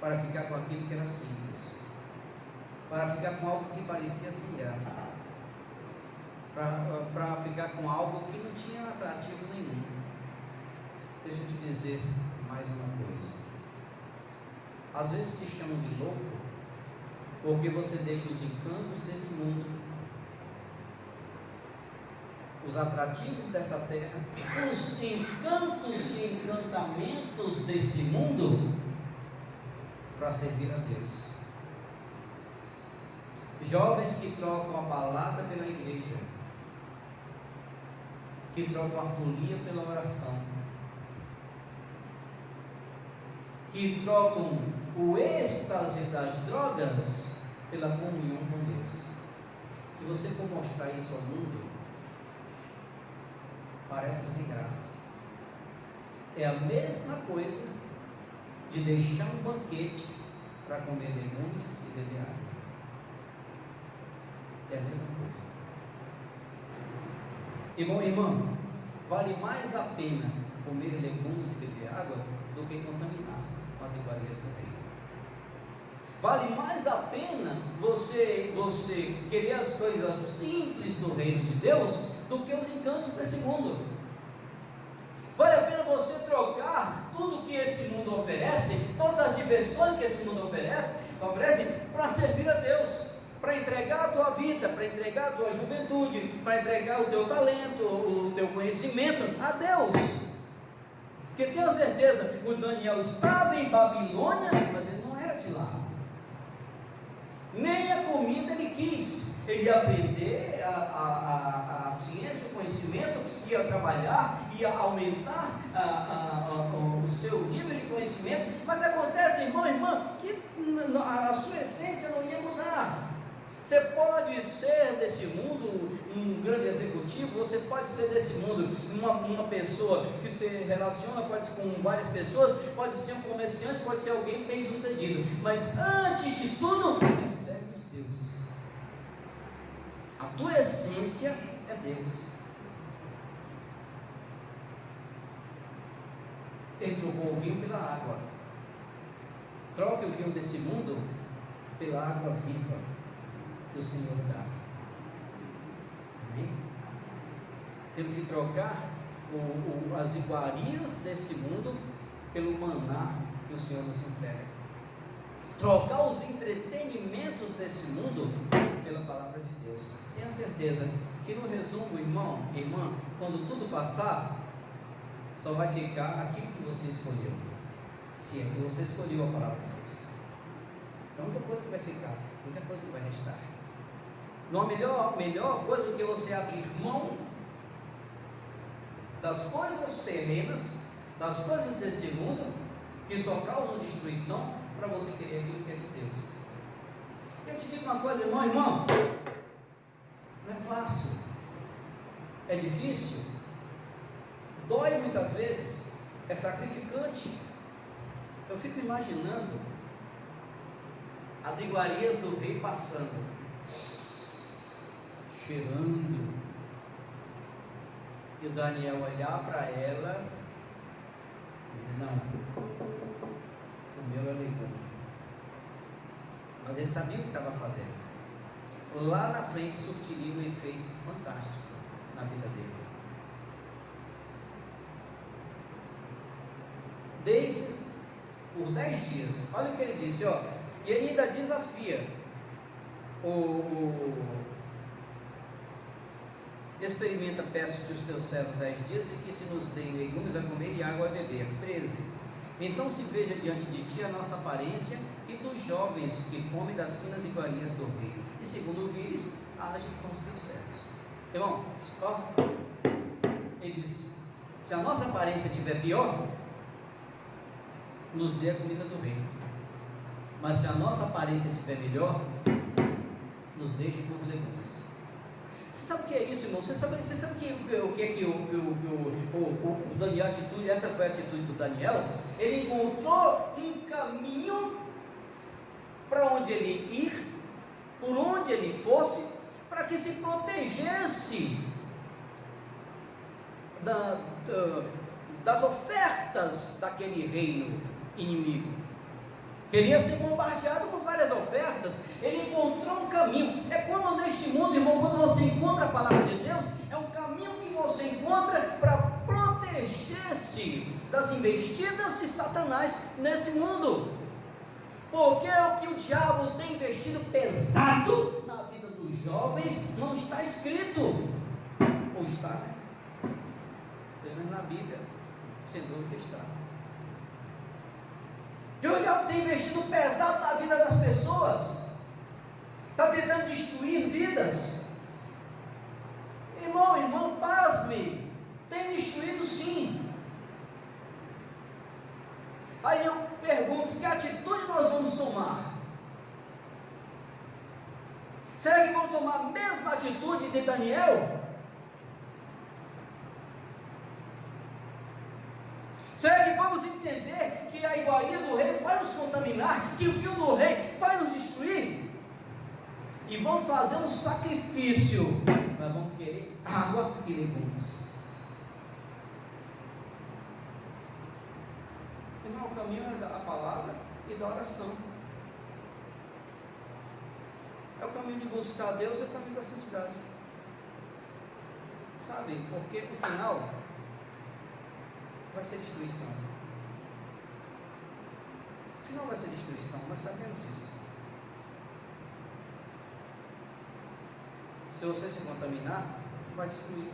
para ficar com aquilo que era simples, para ficar com algo que parecia sem graça, para ficar com algo que não tinha atrativo nenhum. Deixa eu te dizer mais uma coisa: às vezes te chamam de louco porque você deixa os encantos desse mundo, os atrativos dessa terra, os encantos e encantamentos desse mundo, para servir a Deus. Jovens que trocam a palavra pela igreja, que trocam a folia pela oração, que trocam o êxtase das drogas pela comunhão com Deus. Se você for mostrar isso ao mundo, parece sem graça. É a mesma coisa de deixar um banquete para comer legumes e beber água. É a mesma coisa. Irmão e irmã, vale mais a pena comer legumes e beber água do que contaminar-se com as iguarias do rei. Vale mais a pena você querer as coisas simples do reino de Deus do que os encantos desse mundo. Vale a pena você trocar tudo que esse mundo oferece, todas as diversões que esse mundo oferece para servir a Deus, para entregar a tua vida, para entregar a tua juventude, para entregar o teu talento, o teu conhecimento a Deus. Porque tenho certeza, o Daniel estava em Babilônia, mas ele não era de lá. Nem a comida ele quis. Ele ia aprender a a ciência, o conhecimento, ia trabalhar, ia aumentar o seu nível de conhecimento, mas acontece, irmão, irmã, que a sua essência não ia mudar. Você pode ser desse mundo um grande executivo, você pode ser desse mundo uma pessoa que se relaciona com várias pessoas, pode ser um comerciante, pode ser alguém bem sucedido, mas antes de tudo, ele serve de Deus. A tua essência é Deus. Ele trocou o vinho pela água. Troque o vinho desse mundo pela água viva que o Senhor dá. Amém? Temos que trocar as iguarias desse mundo pelo maná que o Senhor nos entrega. Trocar os entretenimentos desse mundo pela palavra de Deus. Tenha certeza que no resumo, irmão, irmã, quando tudo passar, só vai ficar aquilo que você escolheu. Se é que você escolheu a palavra de Deus. É a única coisa que vai ficar, a única coisa que vai restar. Não há melhor coisa do que você abrir mão das coisas terrenas, das coisas desse mundo, que só causam destruição, para você querer aquilo que é de Deus. Eu te digo uma coisa, irmão, irmão, não é fácil, é difícil, dói muitas vezes, é sacrificante. Eu fico imaginando as iguarias do rei passando, cheirando, e o Daniel olhar para elas e dizer: não, o meu é legume. Mas ele sabia o que estava fazendo. Lá na frente surtiria um efeito fantástico na vida dele. Desde por 10 dias, olha o que ele disse, ó, e ele ainda desafia experimenta, peço-te os teus servos 10 dias, e que se nos deem legumes a comer e água a beber. 13. Então se veja diante de ti a nossa aparência e dos jovens que comem das finas iguarias do rei, e segundo vires, age com os teus servos. Irmão, ó, ele diz: se a nossa aparência estiver pior, nos dê a comida do rei, mas se a nossa aparência estiver melhor, nos deixe com os legumes. Você sabe o que é isso, irmão? Você sabe o que é que o Daniel atitude? Essa foi a atitude do Daniel. Ele encontrou um caminho para onde ele ir, por onde ele fosse, para que se protegesse das ofertas daquele reino inimigo. Queria ser bombardeado por várias ofertas. Ele encontrou um caminho. É como neste mundo, irmão, quando você encontra a palavra de Deus, é um caminho que você encontra para proteger-se das investidas de Satanás nesse mundo. Porque o que o diabo tem investido pesado na vida dos jovens não está escrito. Ou está, né? Pelo menos na Bíblia, sem dúvida está. E o diabo tem investido pesado na vida das pessoas, está tentando destruir vidas. Irmão, pasme, tem destruído sim. Aí eu pergunto: que atitude nós vamos tomar? Será que vamos tomar a mesma atitude de Daniel? Será que vamos entender que a iguaria do rei vai nos contaminar, que o fio do rei vai nos destruir? E vamos fazer um sacrifício, mas vamos querer água e legumes. Irmão, o caminho é da palavra e da oração. É o caminho de buscar a Deus, é o caminho da santidade. Sabe, porque o final vai ser destruição. O final vai ser destruição, nós sabemos disso. Se você se contaminar, vai destruir.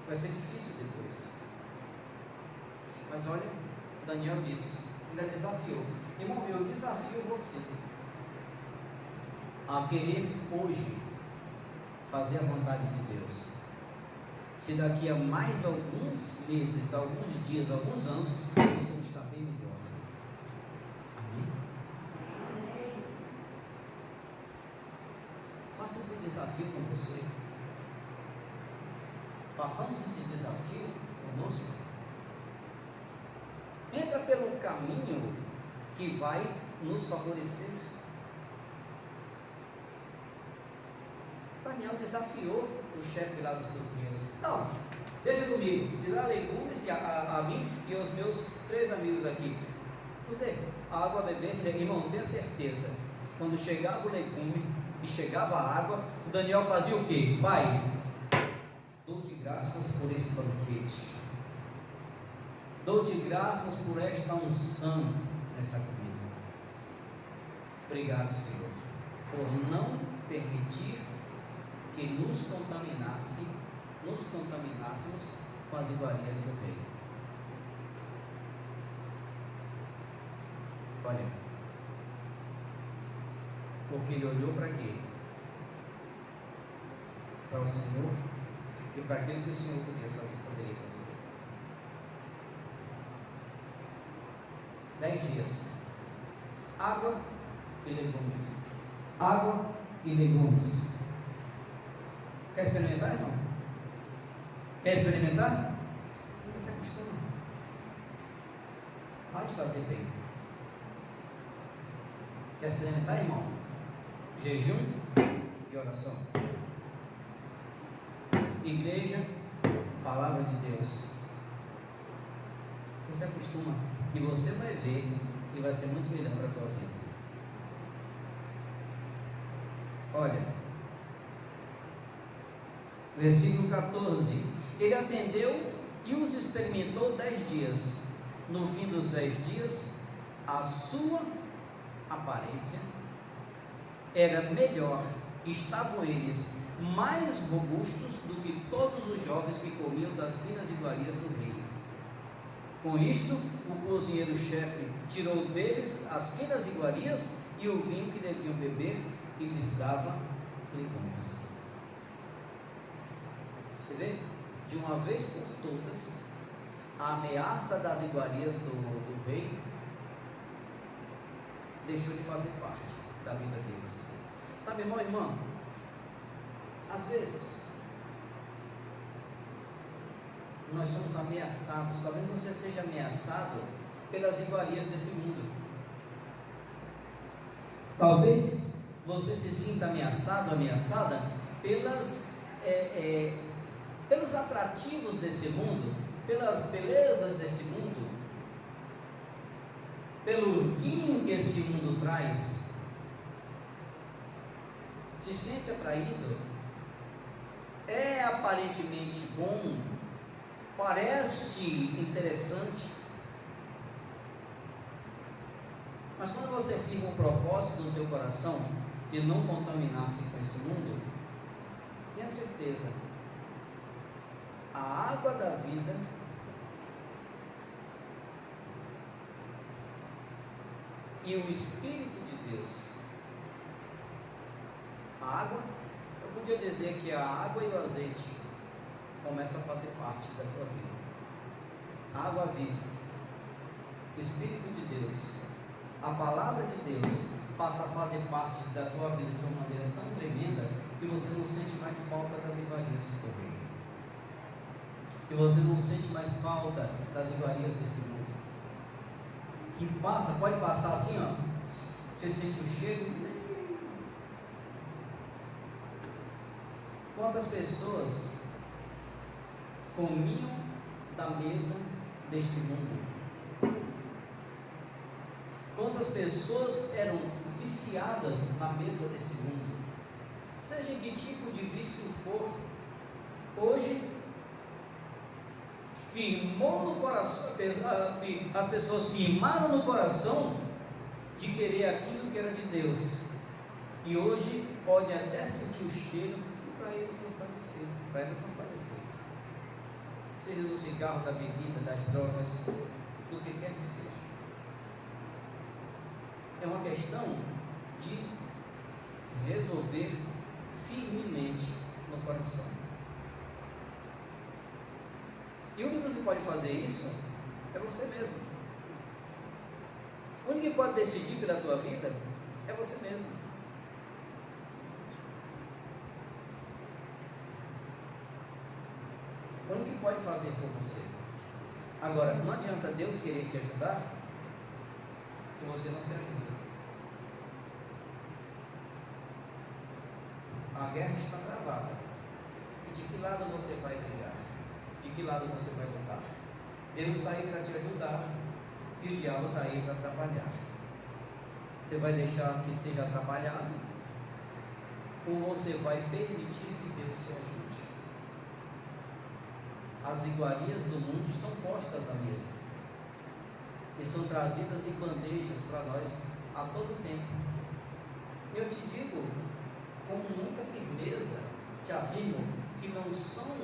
Vai ser difícil depois. Mas olha, Daniel disse, ainda desafiou: irmão, eu desafio você a querer hoje fazer a vontade de Deus. Se daqui a mais alguns meses, alguns dias, alguns anos, você está bem melhor. Amém? Faça esse desafio com você. Façamos esse desafio conosco. Entra pelo caminho que vai nos favorecer. Daniel desafiou o chefe lá dos cozinheiros. Não, deixa comigo, me dá legumes a mim e aos meus 3 amigos aqui. Você, a água a beber, irmão, tenha certeza. Quando chegava o legume e chegava a água, o Daniel fazia o quê? Pai, dou-te graças por esse banquete. Dou-te graças por esta unção nessa comida. Obrigado, Senhor, por não permitir que nos contaminássemos com as iguarias do rei. Olha, porque ele olhou para quê? Para o Senhor e para aquilo que o Senhor poderia fazer. 10 dias, água e legumes, água e legumes. Quer experimentar, irmão? Quer experimentar? Você se acostuma. Vai te fazer bem. Quer experimentar, irmão? Jejum e oração. Igreja, palavra de Deus. Você se acostuma e você vai ver e vai ser muito melhor para a tua vida. Olha, versículo 14. Ele atendeu e os experimentou 10 dias. No fim dos 10 dias, a sua aparência era melhor. Estavam eles mais robustos do que todos os jovens que comiam das finas iguarias do rei. Com isto, o cozinheiro-chefe tirou deles as finas iguarias e o vinho que deviam beber e lhes dava legumes. Você vê? De uma vez por todas, a ameaça das iguarias do rei deixou de fazer parte da vida deles. Sabe, irmão e irmã, às vezes nós somos ameaçados, talvez você seja ameaçado pelas iguarias desse mundo. Talvez você se sinta ameaçado, ameaçada pelos atrativos desse mundo, pelas belezas desse mundo, pelo vinho que esse mundo traz. Se sente atraído, é aparentemente bom, parece interessante, mas quando você firma um propósito no teu coração de não contaminar-se com esse mundo, tenha certeza, a água da vida e o Espírito de Deus, a água, eu podia dizer que a água e o azeite começam a fazer parte da tua vida. A água viva, o Espírito de Deus, a palavra de Deus passa a fazer parte da tua vida de uma maneira tão tremenda que você não sente mais falta das iguarias do rei, que você não sente mais falta das iguarias desse mundo, que pode passar assim, ó, você sente o cheiro. Quantas pessoas comiam da mesa deste mundo? Quantas pessoas eram viciadas na mesa desse mundo? Seja que tipo de vício for, hoje firmou no coração, as pessoas firmaram no coração de querer aquilo que era de Deus, e hoje podem até sentir o cheiro, e para eles não faz efeito, para eles não faz efeito, seja do cigarro, da bebida, das drogas, do que quer que seja. É uma questão de resolver firmemente no coração. E o único que pode fazer isso é você mesmo. O único que pode decidir pela tua vida é você mesmo. O único que pode fazer por você. Agora, não adianta Deus querer te ajudar se você não se ajuda. A guerra está travada. E de que lado você vai brigar? De que lado você vai lutar? Deus está aí para te ajudar e o diabo está aí para atrapalhar. Você vai deixar que seja atrapalhado ou você vai permitir que Deus te ajude? As iguarias do mundo estão postas à mesa e são trazidas em bandejas para nós a todo tempo. Eu te digo com muita firmeza, te afirmo que não são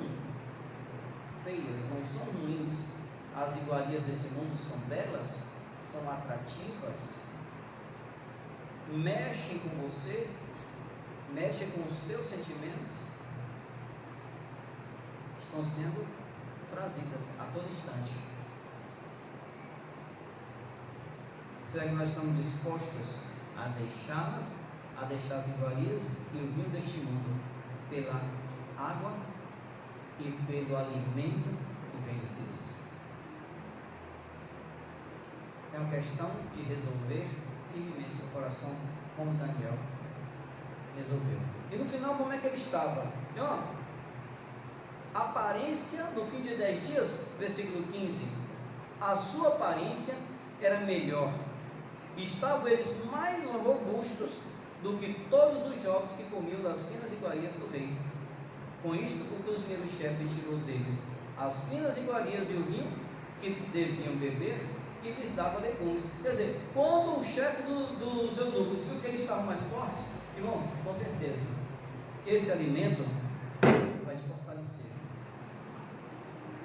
feias, não são ruins. As iguarias deste mundo são belas, são atrativas, mexem com você, mexem com os teus sentimentos, estão sendo trazidas a todo instante. Será que nós estamos dispostos a deixá-las, a deixar as iguarias e o vinho deste mundo pela água e pelo alimento que vem de Deus? É uma questão de resolver firmemente o coração, como Daniel resolveu. E no final, como é que ele estava? A aparência, no fim de 10 dias, versículo 15, a sua aparência era melhor, estavam eles mais robustos do que todos os jovens que comiam das finas iguarias do rei. Com isto, o cozinheiro-chefe tirou deles as finas iguarias e o vinho que deviam beber e lhes dava legumes. Quer dizer, quando o chefe dos eunucos viu que eles estavam mais fortes, irmão, com certeza, esse alimento vai te fortalecer.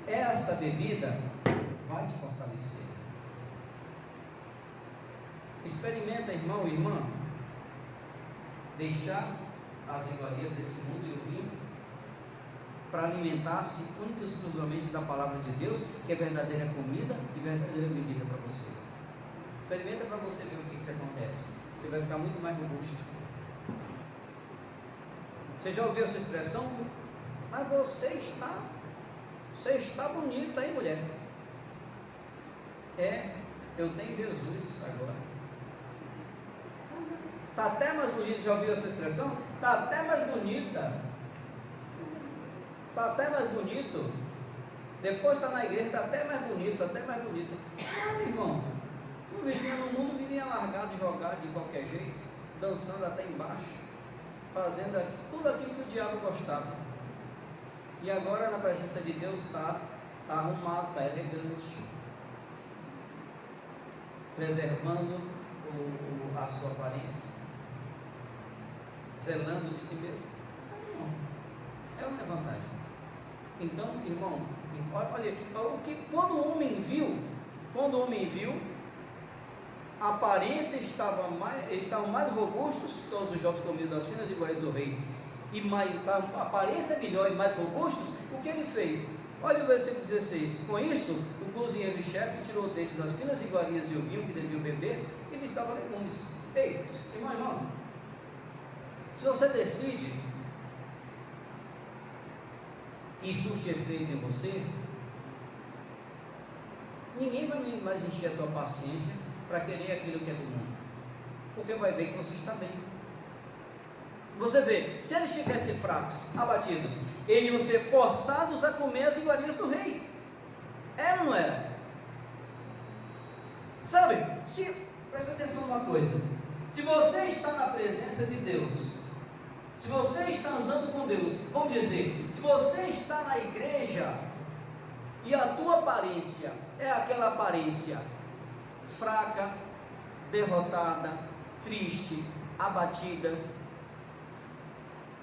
Essa bebida vai te fortalecer. Experimenta, irmão e irmã, deixar as iguarias desse mundo e o vinho para alimentar-se única e exclusivamente da palavra de Deus, que é verdadeira comida e verdadeira bebida para você. Experimenta para você ver o que acontece. Você vai ficar muito mais robusto. Você já ouviu essa expressão? Mas você está bonita, hein, mulher? Eu tenho Jesus agora. Está até mais bonita. Já ouviu essa expressão? Está até mais bonita. Está até mais bonito. Depois está na igreja, está até mais bonito, até mais bonito. Ah, irmão, não vivia no mundo, vivia largado, jogado de qualquer jeito, dançando até embaixo, fazendo tudo aquilo que o diabo gostava. E agora na presença de Deus está arrumado, está elegante, preservando a sua aparência, zelando de si mesmo. Não, é uma vantagem. Então, irmão, olha, quando o homem viu, a aparência estavam mais robustos, todos os jovens comiam das finas iguais do rei, a aparência melhor e mais robustos. O que ele fez? Olha o versículo 16. Com isso, o cozinheiro-chefe tirou deles as finas iguarias e o vinho que deviam beber, e lhes dava legumes. Ei, irmão, se você decide e surte efeito em você, ninguém vai mais encher a tua paciência para querer aquilo que é do mundo, porque vai ver que você está bem. Você vê, se eles estivessem fracos, abatidos, eles iam ser forçados a comer as iguarias do rei. Era ou não era? Sabe, presta atenção numa coisa: se você está na presença de Deus, se você está andando com Deus, vamos dizer, se você está na igreja e a tua aparência é aquela aparência fraca, derrotada, triste, abatida,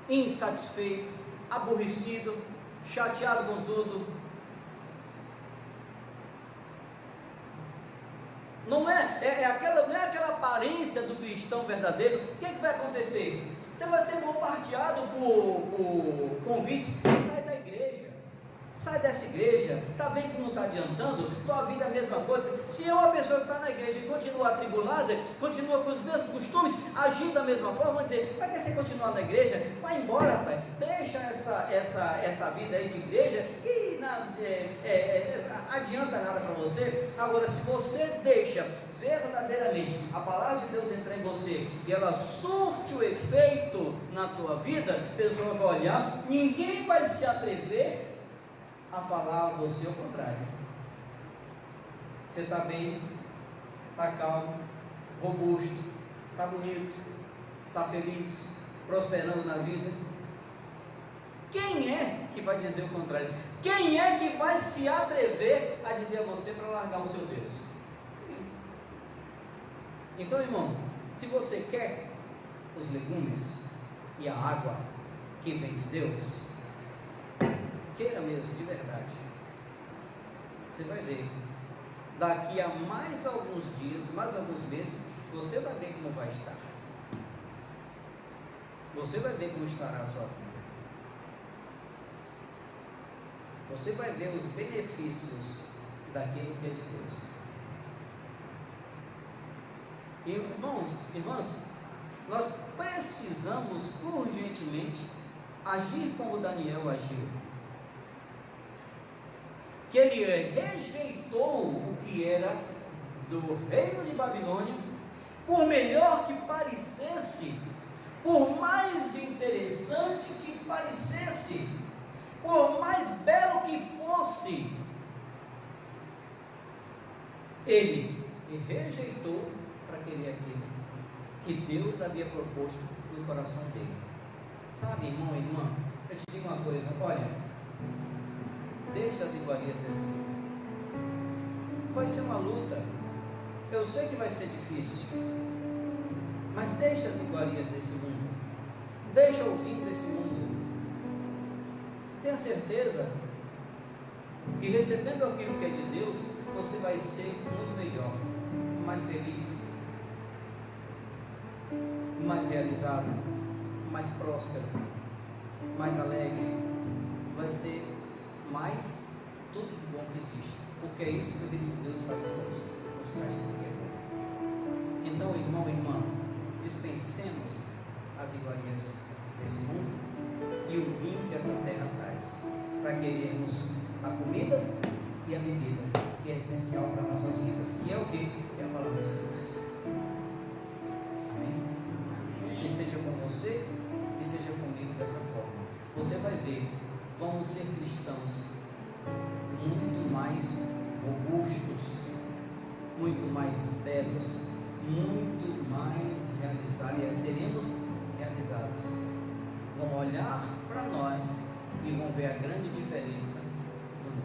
insatisfeito, aborrecido, chateado com tudo, não é aquela aparência do cristão verdadeiro, o que vai acontecer? Você vai ser bombardeado por convites. Sai da igreja. Sai dessa igreja. Está vendo que não está adiantando? Tua vida é a mesma coisa. Se é uma pessoa que está na igreja e continua atribulada, continua com os mesmos costumes, agindo da mesma forma, vamos dizer, vai que você continuar na igreja? Vai embora, pai. Deixa essa vida aí de igreja que não adianta nada para você. Agora, se você deixa verdadeiramente a palavra de Deus entrar em você e ela surte o efeito na tua vida, a pessoa vai olhar, ninguém vai se atrever a falar a você o contrário. Você está bem, está calmo, robusto, está bonito, está feliz, prosperando na vida. Quem é que vai dizer o contrário? Quem é que vai se atrever a dizer a você para largar o seu Deus? Então, irmão, se você quer os legumes e a água que vem de Deus, queira mesmo, de verdade, você vai ver, daqui a mais alguns dias, mais alguns meses, você vai ver como vai estar. Você vai ver como estará a sua vida. Você vai ver os benefícios daquilo que é de Deus. Irmãos, irmãs, nós precisamos urgentemente agir como Daniel agiu. Que ele rejeitou o que era do reino de Babilônia, por melhor que parecesse, por mais interessante que parecesse, por mais belo que fosse, ele rejeitou para querer aquilo que Deus havia proposto no coração dele. Sabe, irmão e irmã, eu te digo uma coisa, olha, deixa as iguarias desse mundo. Vai ser uma luta, eu sei que vai ser difícil, mas deixa as iguarias desse mundo, deixa o vinho desse mundo. Tenha certeza que recebendo aquilo que é de Deus, você vai ser muito melhor, mais feliz, mais realizado, mais próspero, mais alegre, vai ser mais tudo de bom que existe, porque é isso que o Reino de Deus faz conosco, nos traz tudo que é bom. Então, irmão e irmã, dispensemos as iguarias desse mundo e o vinho que essa terra traz, para querermos a comida e a bebida, que é essencial para nossas vidas, que é o que? É a palavra de Deus. Amém? Que seja com você e seja comigo dessa forma. Você vai ver, vamos ser cristãos muito mais robustos, muito mais belos, muito mais realizados, e seremos realizados. Vão olhar para nós e vão ver a grande diferença do mundo.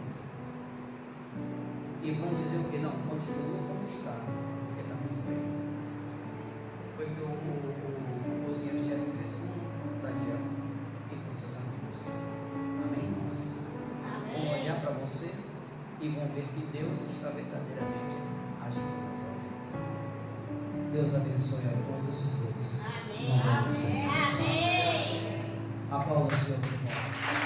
E vão dizer o que? Não, continua como está, porque está muito bem. Foi o que o cozinheiro-chefe fez com Daniel e com seus amigos. Amém, irmãos? Vão olhar para você e vão ver que Deus está verdadeiramente agindo. Deus abençoe a todos e todas. Amém. Amém. Aplausos ao Senhor.